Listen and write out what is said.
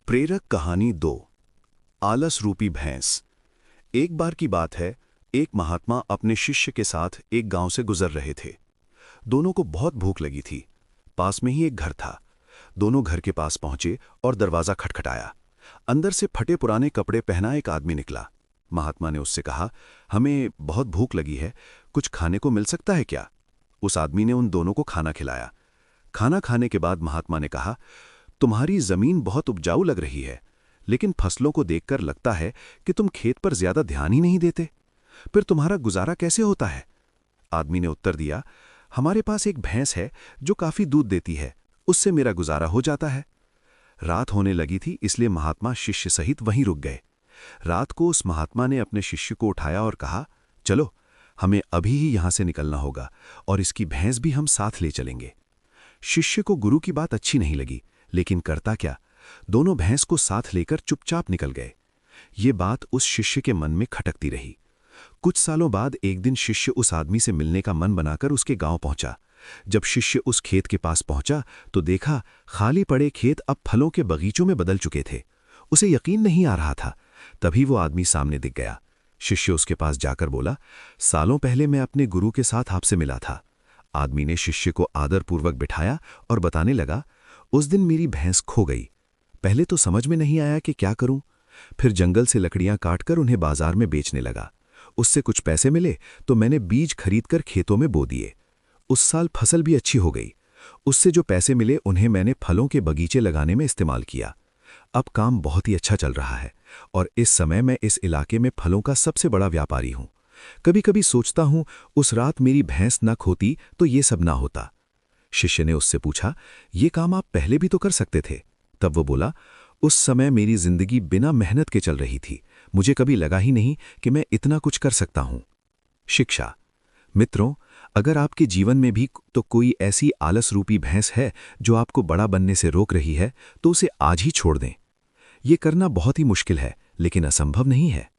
प्रेरक कहानी 2। आलस रूपी भैंस। एक बार की बात है, एक महात्मा अपने शिष्य के साथ एक गांव से गुजर रहे थे। दोनों को बहुत भूख लगी थी। पास में ही एक घर था। दोनों घर के पास पहुंचे और दरवाजा खटखटाया। अंदर से फटे पुराने कपड़े पहना एक आदमी निकला। महात्मा ने उससे कहा, हमें बहुत भूख लगी है, कुछ खाने को मिल सकता है क्या? उस आदमी ने उन दोनों को खाना खिलाया। खाना खाने के बाद महात्मा ने कहा, तुम्हारी जमीन बहुत उपजाऊ लग रही है, लेकिन फसलों को देखकर लगता है कि तुम खेत पर ज्यादा ध्यान ही नहीं देते। फिर तुम्हारा गुजारा कैसे होता है? आदमी ने उत्तर दिया, हमारे पास एक भैंस है जो काफी दूध देती है, उससे मेरा गुजारा हो जाता है। रात होने लगी थी, इसलिए महात्मा शिष्य सहित वहीं रुक गए। रात को उस महात्मा ने अपने शिष्य को उठाया और कहा, चलो, हमें अभी ही यहां से निकलना होगा और इसकी भैंस भी हम साथ ले चलेंगे। शिष्य को गुरु की बात अच्छी नहीं लगी, लेकिन करता क्या, दोनों भैंस को साथ लेकर चुपचाप निकल गए। ये बात उस शिष्य के मन में खटकती रही। कुछ सालों बाद एक दिन शिष्य उस आदमी से मिलने का मन बनाकर उसके गांव पहुंचा। जब शिष्य उस खेत के पास पहुंचा तो देखा खाली पड़े खेत अब फलों के बगीचों में बदल चुके थे। उसे यकीन नहीं आ रहा था। तभी वो आदमी सामने दिख गया। शिष्य उसके पास जाकर बोला, सालों पहले मैं अपने गुरु के साथ आपसे मिला था। आदमी ने शिष्य को आदरपूर्वक बिठाया और बताने लगा, उस दिन मेरी भैंस खो गई। पहले तो समझ में नहीं आया कि क्या करूं। फिर जंगल से लकड़ियां काटकर उन्हें बाजार में बेचने लगा। उससे कुछ पैसे मिले तो मैंने बीज खरीदकर खेतों में बो दिए। उस साल फसल भी अच्छी हो गई। उससे जो पैसे मिले उन्हें मैंने फलों के बगीचे लगाने में इस्तेमाल किया। अब काम बहुत ही अच्छा चल रहा है और इस समय मैं इस इलाके में फलों का सबसे बड़ा व्यापारी हूं। कभी कभी सोचता हूं, उस रात मेरी भैंस न खोती तो ये सब ना होता। शिष्य ने उससे पूछा, ये काम आप पहले भी तो कर सकते थे। तब वो बोला, उस समय मेरी जिंदगी बिना मेहनत के चल रही थी। मुझे कभी लगा ही नहीं कि मैं इतना कुछ कर सकता हूं। शिक्षा। मित्रों, अगर आपके जीवन में भी तो कोई ऐसी आलस रूपी भैंस है जो आपको बड़ा बनने से रोक रही है, तो उसे आज ही छोड़ दें। ये करना बहुत ही मुश्किल है, लेकिन असंभव नहीं है।